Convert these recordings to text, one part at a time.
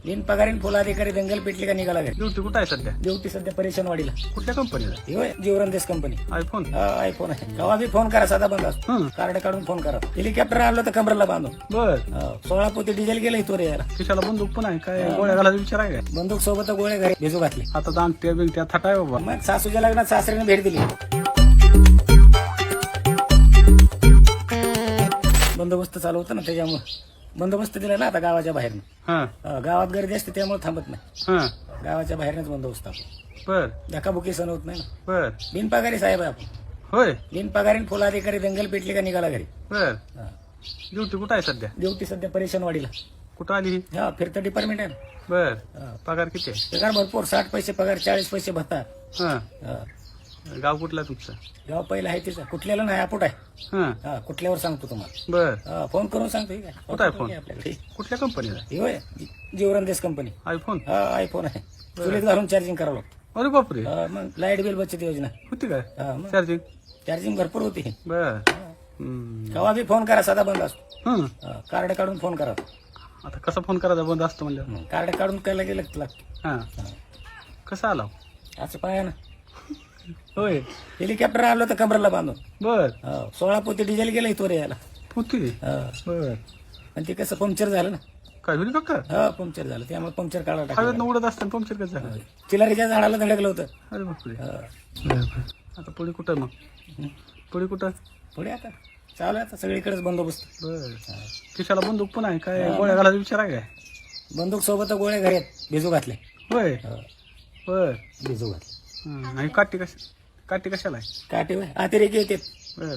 बिन पगारीन फुल अधिकारी दंगल पेटली का निघाला घरी. ड्युटी कुठं आहे सध्या? ड्युटी सध्या परेशानवाडीला. कुठल्या कंपनीला? होय जीवरंदेश कंपनी. आयफोन. आयफोन आहे. केव्हा बी फोन करा, साधा बंद असतो. कार्ड काढून फोन करा. हेलिकॉप्टर आणलं तर कमरेला बांधून. बर 16 पोती डिझेल गेलं इथवर यायला. खिशाला बंदूक पण आहे काय? गोळ्या घालायचा विचार आहे काय? बंदूक सोबत गोळे घरी भिजू घातले. आता दांगट्या बिंगट्या थाटाय बाबा. मग सासूच्या लग्नात सासऱ्याने भेट दिली. बंदोबस्त चालू होता ना, त्याच्यामुळे बंदोबस्त दिला ना आता गावाच्या बाहेरनं. हा गावात गर्दी असते त्यामुळे थांबत नाही. हा गावाच्या बाहेरनच बंदोबस्त आपण. बर धक्काबुक्की सण होत नाही ना. बर बिनपगारी साहेब आहे आपण. होय बिनपगारीन फुल अधिकारी दंगल पेटली का निघाला घरी. बर ड्युटी कुठं आहे सध्या? ड्युटी सध्या परेशानवाडीला. कुठं आली ही? फिरतं डिपार्टमेंट आहे ना. बर पगार किती आहे? पगार भरपूर, 60 पैसे पगार, 40 पैसे भत्ता. हा हा. गाव कुठला आहे तुमचं? गाव पहिला आहे तिचा, कुठल्याला नाही अपुट आहे. हा कुठल्यावर सांगतो तुम्हाला. बर फोन करून सांगतो. ठीक आहे. कुठं आहे फोन? आपल्याकडे कुठल्या कंपनीला? हे होय जीवरंदेश कंपनी. आयफोन. आयफोन आहे. चुलीत घालून चार्जिंग करावं लागतं. अरे बापरे मग लाईट बिल बचत योजना. होती काय मग चार्जिंग? चार्जिंग भरपूर होती. बर केव्हा बी फोन करा, साधा बंद असतो. कार्ड काढून फोन करा. आता कसा फोन करायचा बंद असतो म्हणलं? कार्ड काढून करायला गेलं की लागतं. हा कसा आला? असं पाया ना. होय हेलिकॉप्टर आलं तर कमरेला बांधून. बर 16 पोती डिझेल गेलं इथवर यायला. होती बर आणि ते कसं पंक्चर झालं ना. काय होईल का? पंक्चर झालं, त्यामुळे पंक्चर काढायला हवेत टाकलं. उडत असताना पंक्चर कसं झालं? चिलारीच्या झाडाला धडकलं होतं. अरे बापरे आता पुढे कुठं मग? पुढे कुठं? पुढे आता चालू आहे आता सगळीकडेच बंदोबस्त. बर खिशाला बंदूक पण आहे काय? गोळ्या घालायचा विचार आहे काय? बंदूक सोबत गोळे घरी आहेत. भिजू घातले. होय बर भिजू घातले. आणि काठी कशाला आहे? काठी होय अतिरेकी येते. बर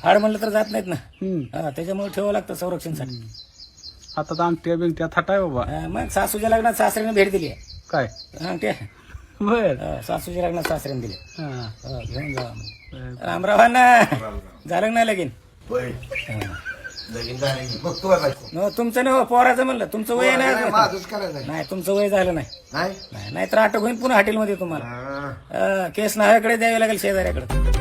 हाड म्हणलं तर जात नाहीत ना. त्याच्यामुळे ठेवावं लागतं संरक्षणसाठी. आता दांगट्या बिंगट्या थाटाय बाबा. मग सासूच्या लग्नात सासऱ्याने भेट दिली. काय? ते बर सासूच्या लग्नात सासऱ्याने दिली. हा घेऊन जावा. रामरावांना झालं नाही लगीन? तुमचं नाही पोराचं म्हणलं. तुमचं वय नाही. नाही तुमचं वय झालं नाही. नाहीतर अटक होईल पुन्हा हॉटेलमध्ये तुम्हाला. केस नावाकडे द्यावे लागेल शेजाऱ्याकडे.